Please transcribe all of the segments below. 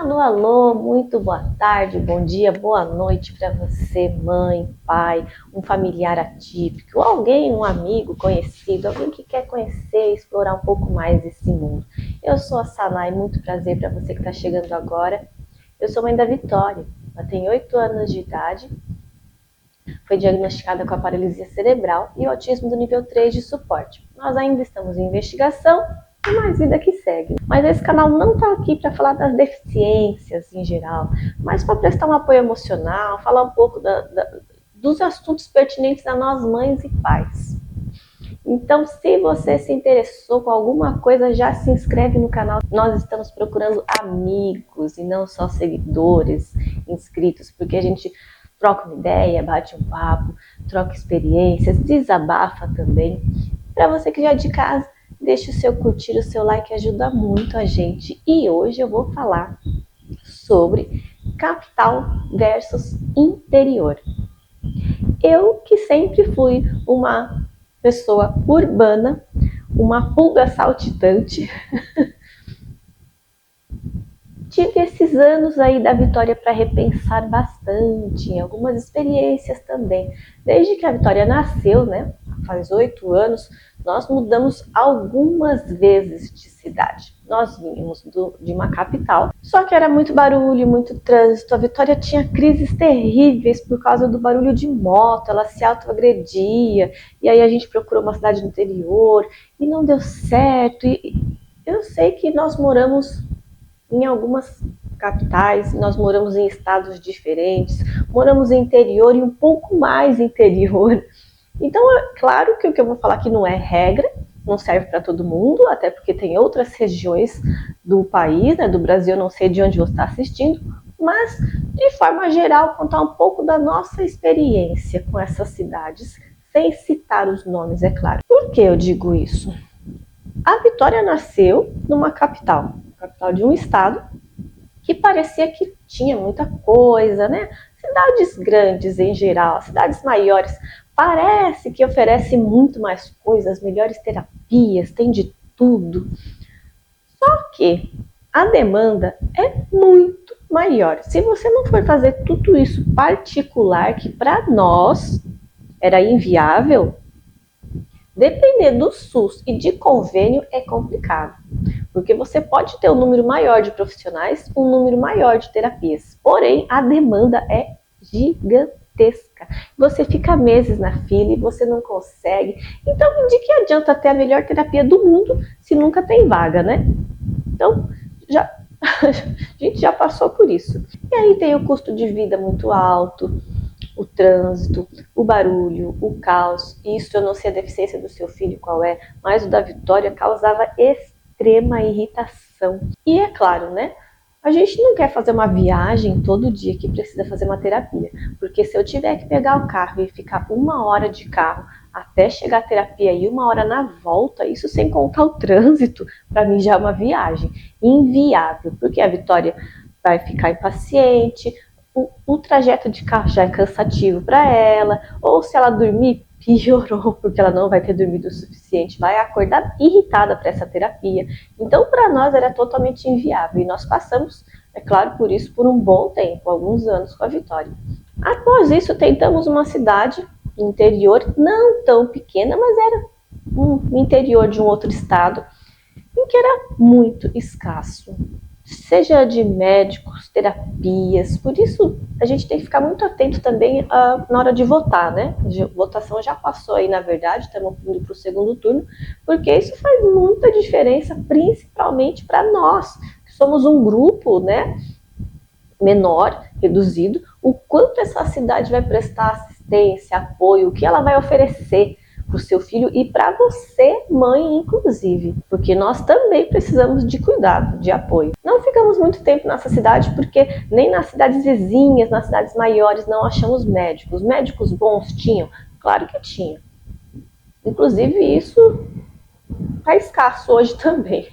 Alô, alô, muito boa tarde, bom dia, boa noite para você, mãe, pai, um familiar atípico, alguém, um amigo conhecido, alguém que quer conhecer e explorar um pouco mais esse mundo. Eu sou a Sanai, muito prazer para você que está chegando agora. Eu sou mãe da Vitória, ela tem 8 anos de idade, foi diagnosticada com a paralisia cerebral e o autismo do nível 3 de suporte. Nós ainda estamos em investigação, e mais vida que segue. Mas esse canal não está aqui para falar das deficiências em geral, mas para prestar um apoio emocional, falar um pouco dos assuntos pertinentes a nós mães e pais. Então, se você se interessou com alguma coisa, já se inscreve no canal. Nós estamos procurando amigos e não só seguidores inscritos, porque a gente troca uma ideia, bate um papo, troca experiências, desabafa também. Para você que já é de casa, deixe o seu curtir, o seu like, ajuda muito a gente. E hoje eu vou falar sobre capital versus interior. Eu que sempre fui uma pessoa urbana, uma pulga saltitante, tive esses anos aí da Vitória para repensar bastante, em algumas experiências também. Desde que a Vitória nasceu, né, faz 8 anos, nós mudamos algumas vezes de cidade. Nós vínhamos de uma capital, só que era muito barulho, muito trânsito. A Vitória tinha crises terríveis por causa do barulho de moto, ela se autoagredia, e aí a gente procurou uma cidade no interior, e não deu certo. E eu sei que nós moramos em algumas capitais, nós moramos em estados diferentes, moramos em interior e um pouco mais interior. Então, é claro que o que eu vou falar aqui não é regra, não serve para todo mundo, até porque tem outras regiões do país, né, do Brasil, eu não sei de onde você está assistindo, mas, de forma geral, contar um pouco da nossa experiência com essas cidades, sem citar os nomes, é claro. Por que eu digo isso? A Vitória nasceu numa capital de um estado, que parecia que tinha muita coisa, né? Cidades grandes em geral, cidades maiores, parece que oferece muito mais coisas, melhores terapias, tem de tudo. Só que a demanda é muito maior. Se você não for fazer tudo isso particular, que para nós era inviável, depender do SUS e de convênio é complicado, porque você pode ter um número maior de profissionais, um número maior de terapias, porém a demanda é gigantesca. Você fica meses na fila e você não consegue. Então, de que adianta ter a melhor terapia do mundo se nunca tem vaga, né? Então, a gente já passou por isso. E aí tem o custo de vida muito alto, o trânsito, o barulho, o caos. Isso eu não sei a deficiência do seu filho qual é, mas o da Vitória causava extrema irritação. E é claro, né? A gente não quer fazer uma viagem todo dia que precisa fazer uma terapia, porque se eu tiver que pegar o carro e ficar 1 hora de carro até chegar a terapia e 1 hora na volta, isso sem contar o trânsito, para mim já é uma viagem inviável, porque a Vitória vai ficar impaciente, o trajeto de carro já é cansativo para ela, ou se ela dormir, piorou, porque ela não vai ter dormido o suficiente, vai acordar irritada para essa terapia. Então, para nós era totalmente inviável, e nós passamos, é claro, por isso por um bom tempo, alguns anos com a Vitória. Após isso, tentamos uma cidade interior, não tão pequena, mas era um interior de um outro estado, em que era muito escasso, seja de médicos, terapias. Por isso a gente tem que ficar muito atento também na hora de votar, né? A votação já passou aí, na verdade, estamos indo para o segundo turno, porque isso faz muita diferença, principalmente para nós, que somos um grupo, né, menor, reduzido, o quanto essa cidade vai prestar assistência, apoio, o que ela vai oferecer para o seu filho e para você, mãe, inclusive, porque nós também precisamos de cuidado, de apoio. Não ficamos muito tempo nessa cidade porque nem nas cidades vizinhas, nas cidades maiores, não achamos médicos. Médicos bons tinham? Claro que tinha. Inclusive isso está escasso hoje também.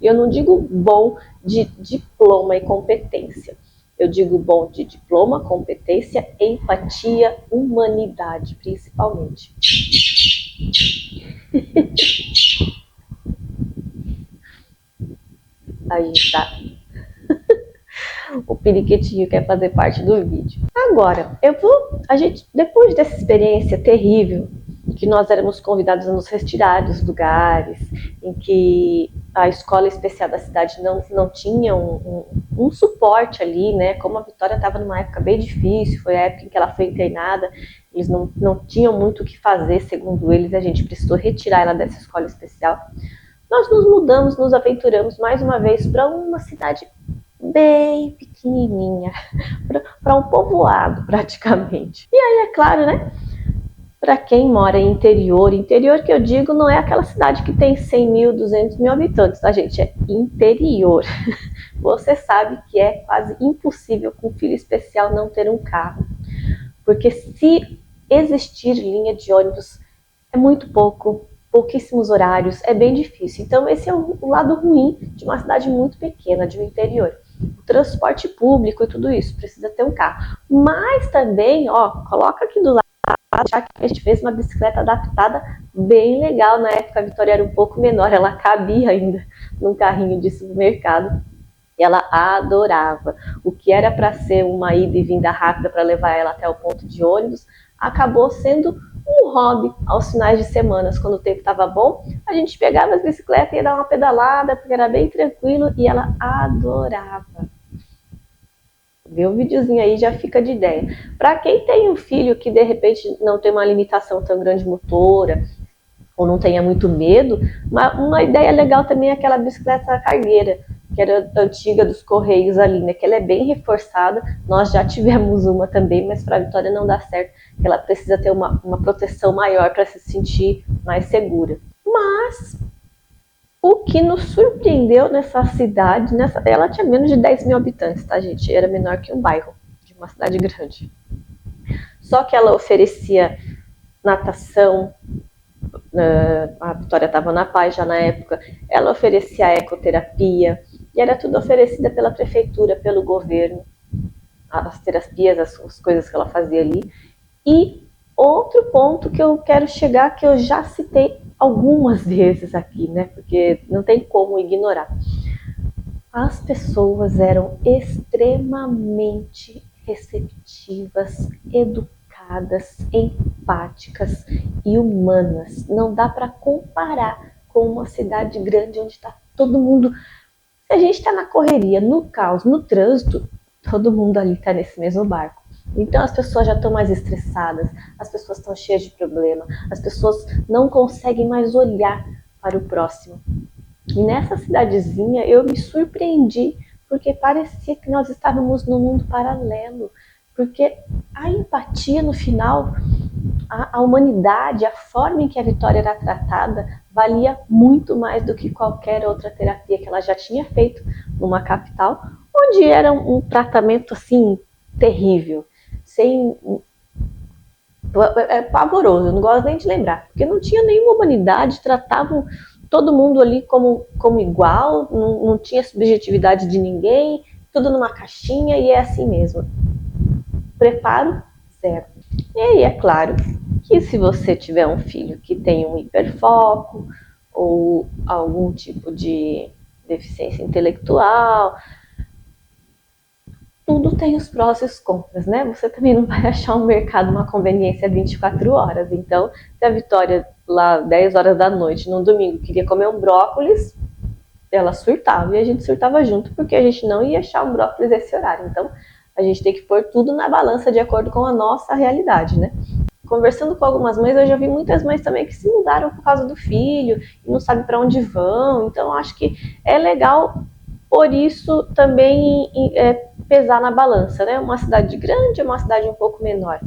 E eu não digo bom de diploma e competência. Eu digo bom de diploma, competência, empatia, humanidade, principalmente. Aí tá. O periquitinho quer fazer parte do vídeo. Agora, depois dessa experiência terrível, que nós éramos convidados a nos retirar dos lugares, em que a escola especial da cidade não tinha um suporte ali, né? Como a Vitória estava numa época bem difícil, foi a época em que ela foi internada, eles não tinham muito o que fazer, segundo eles, a gente precisou retirar ela dessa escola especial. Nós nos mudamos, nos aventuramos mais uma vez para uma cidade bem pequenininha, para um povoado praticamente. E aí, é claro, né? Para quem mora em interior que eu digo não é aquela cidade que tem 100 mil, 200 mil habitantes, tá, gente? É interior. Você sabe que é quase impossível com um filho especial não ter um carro. Porque se existir linha de ônibus, é muito pouco, pouquíssimos horários, é bem difícil. Então esse é o lado ruim de uma cidade muito pequena, de um interior. O transporte público e tudo isso, precisa ter um carro. Mas também, ó, coloca aqui do lado, já que a gente fez uma bicicleta adaptada bem legal. Na época a Vitória era um pouco menor, ela cabia ainda num carrinho de supermercado. E ela adorava. O que era para ser uma ida e vinda rápida para levar ela até o ponto de ônibus, acabou sendo um hobby aos finais de semana. Quando o tempo estava bom, a gente pegava as bicicletas e ia dar uma pedalada, porque era bem tranquilo, e ela adorava. Vê o videozinho aí, já fica de ideia. Para quem tem um filho que de repente não tem uma limitação tão grande motora, ou não tenha muito medo, uma ideia legal também é aquela bicicleta cargueira, que era antiga dos Correios ali, né? Que ela é bem reforçada. Nós já tivemos uma também, mas para a Vitória não dá certo, que ela precisa ter uma proteção maior para se sentir mais segura. Mas o que nos surpreendeu nessa cidade, ela tinha menos de 10 mil habitantes, tá, gente? Era menor que um bairro de uma cidade grande. Só que ela oferecia natação, a Vitória estava na Paz já na época, ela oferecia ecoterapia, e era tudo oferecida pela prefeitura, pelo governo, as terapias, as coisas que ela fazia ali. E outro ponto que eu quero chegar, que eu já citei algumas vezes aqui, né? Porque não tem como ignorar. As pessoas eram extremamente receptivas, educadas, empáticas e humanas. Não dá para comparar com uma cidade grande onde está todo mundo. Se a gente está na correria, no caos, no trânsito, todo mundo ali está nesse mesmo barco. Então as pessoas já estão mais estressadas, as pessoas estão cheias de problema, as pessoas não conseguem mais olhar para o próximo. E nessa cidadezinha eu me surpreendi, porque parecia que nós estávamos num mundo paralelo, porque a empatia no final, a humanidade, a forma em que a Vitória era tratada, valia muito mais do que qualquer outra terapia que ela já tinha feito numa capital, onde era um tratamento assim terrível, pavoroso, eu não gosto nem de lembrar, porque não tinha nenhuma humanidade, tratavam todo mundo ali como igual, não tinha subjetividade de ninguém, tudo numa caixinha e é assim mesmo. Preparo zero. E aí é claro que se você tiver um filho que tem um hiperfoco ou algum tipo de deficiência intelectual, tudo tem os prós e os contras, né? Você também não vai achar um mercado, uma conveniência 24 horas. Então, se a Vitória, lá 10 horas da noite, num domingo, queria comer um brócolis, ela surtava. E a gente surtava junto, porque a gente não ia achar um brócolis esse horário. Então, a gente tem que pôr tudo na balança de acordo com a nossa realidade, né? Conversando com algumas mães, eu já vi muitas mães também que se mudaram por causa do filho e não sabem para onde vão. Então, acho que é legal, por isso, também pesar na balança, né? Uma cidade grande, uma cidade um pouco menor.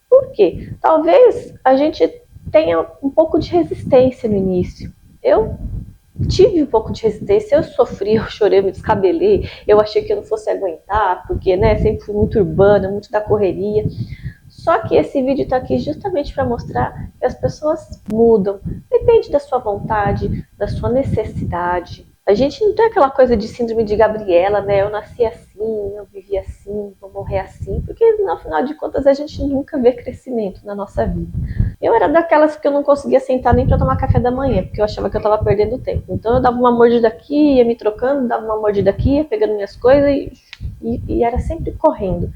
Por quê? Talvez a gente tenha um pouco de resistência no início. Eu tive um pouco de resistência, eu sofri, eu chorei, eu me descabelei, eu achei que eu não fosse aguentar, porque, né, sempre fui muito urbana, muito da correria. Só que esse vídeo está aqui justamente para mostrar que as pessoas mudam. Depende da sua vontade, da sua necessidade. A gente não tem aquela coisa de síndrome de Gabriela, né? Eu nasci assim, eu vivi assim, vou morrer assim. Porque, no final de contas, a gente nunca vê crescimento na nossa vida. Eu era daquelas que eu não conseguia sentar nem para tomar café da manhã, porque eu achava que eu estava perdendo tempo. Então eu dava uma mordida aqui, ia me trocando, dava uma mordida aqui, ia pegando minhas coisas e e era sempre correndo.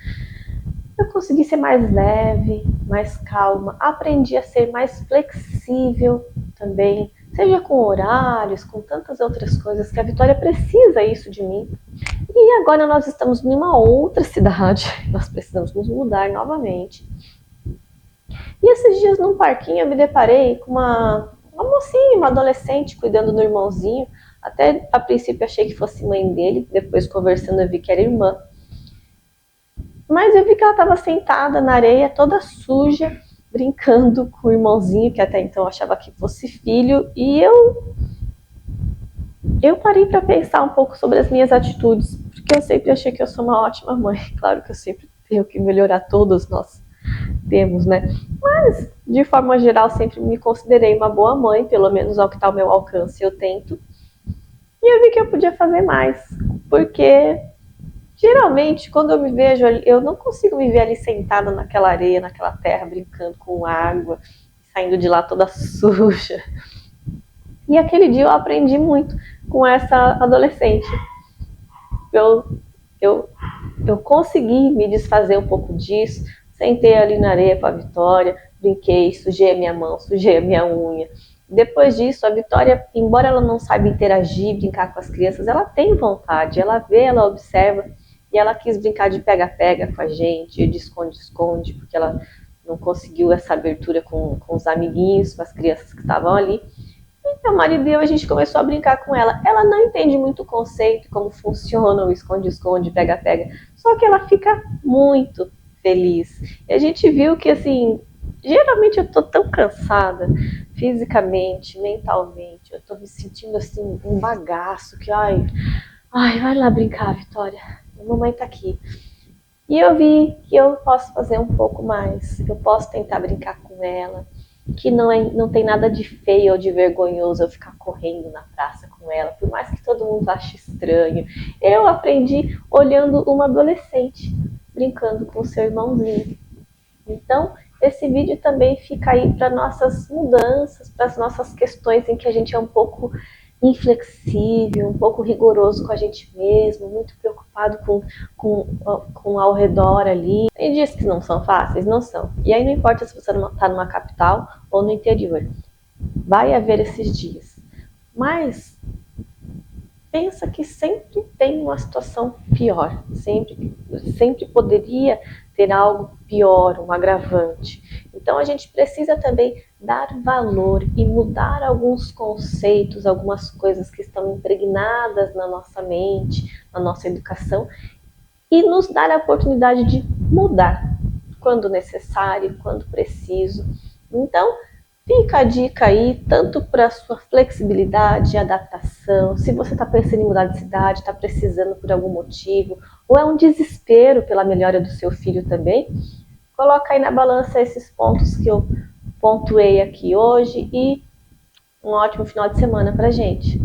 Eu consegui ser mais leve, mais calma, aprendi a ser mais flexível também, seja com horários, com tantas outras coisas, que a Vitória precisa isso de mim. E agora nós estamos em uma outra cidade, nós precisamos nos mudar novamente. E esses dias num parquinho eu me deparei com uma mocinha, uma adolescente cuidando do irmãozinho. Até a princípio achei que fosse mãe dele, depois conversando eu vi que era irmã. Mas eu vi que ela estava sentada na areia, toda suja, brincando com o irmãozinho, que até então eu achava que fosse filho. E eu parei para pensar um pouco sobre as minhas atitudes, porque eu sempre achei que eu sou uma ótima mãe. Claro que eu sempre tenho que melhorar, todos nós temos, né? Mas, de forma geral, sempre me considerei uma boa mãe, pelo menos ao que está ao meu alcance, eu tento. E eu vi que eu podia fazer mais, porque geralmente, quando eu me vejo, eu não consigo me ver ali sentada naquela areia, naquela terra, brincando com água, saindo de lá toda suja. E aquele dia eu aprendi muito com essa adolescente. Eu, eu, eu consegui me desfazer um pouco disso, sentei ali na areia com a Vitória, brinquei, sujei a minha mão, sujei a minha unha. Depois disso, a Vitória, embora ela não saiba interagir, brincar com as crianças, ela tem vontade, ela vê, ela observa, e ela quis brincar de pega-pega com a gente, de esconde-esconde, porque ela não conseguiu essa abertura com os amiguinhos, com as crianças que estavam ali. Então, o marido e eu, a gente começou a brincar com ela. Ela não entende muito o conceito, como funciona o esconde-esconde, pega-pega, só que ela fica muito feliz. E a gente viu que, assim, geralmente eu tô tão cansada, fisicamente, mentalmente, eu tô me sentindo, assim, um bagaço, que, ai, vai lá brincar, Vitória, a mamãe tá aqui. E eu vi que eu posso fazer um pouco mais, eu posso tentar brincar com ela, que não tem nada de feio ou de vergonhoso eu ficar correndo na praça com ela, por mais que todo mundo ache estranho. Eu aprendi olhando uma adolescente brincando com seu irmãozinho. Então, esse vídeo também fica aí para nossas mudanças, para as nossas questões em que a gente é um pouco inflexível, um pouco rigoroso com a gente mesmo, muito preocupado com ao redor ali. Tem dias que não são fáceis? Não são. E aí não importa se você está numa capital ou no interior. Vai haver esses dias. Mas pensa que sempre tem uma situação pior. Sempre poderia ter algo pior, um agravante. Então a gente precisa também dar valor e mudar alguns conceitos, algumas coisas que estão impregnadas na nossa mente, na nossa educação, e nos dar a oportunidade de mudar quando necessário, quando preciso. Então, fica a dica aí, tanto para a sua flexibilidade e adaptação, se você está pensando em mudar de cidade, está precisando por algum motivo, ou é um desespero pela melhora do seu filho também, coloca aí na balança esses pontos que eu pontuei aqui hoje e um ótimo final de semana para gente.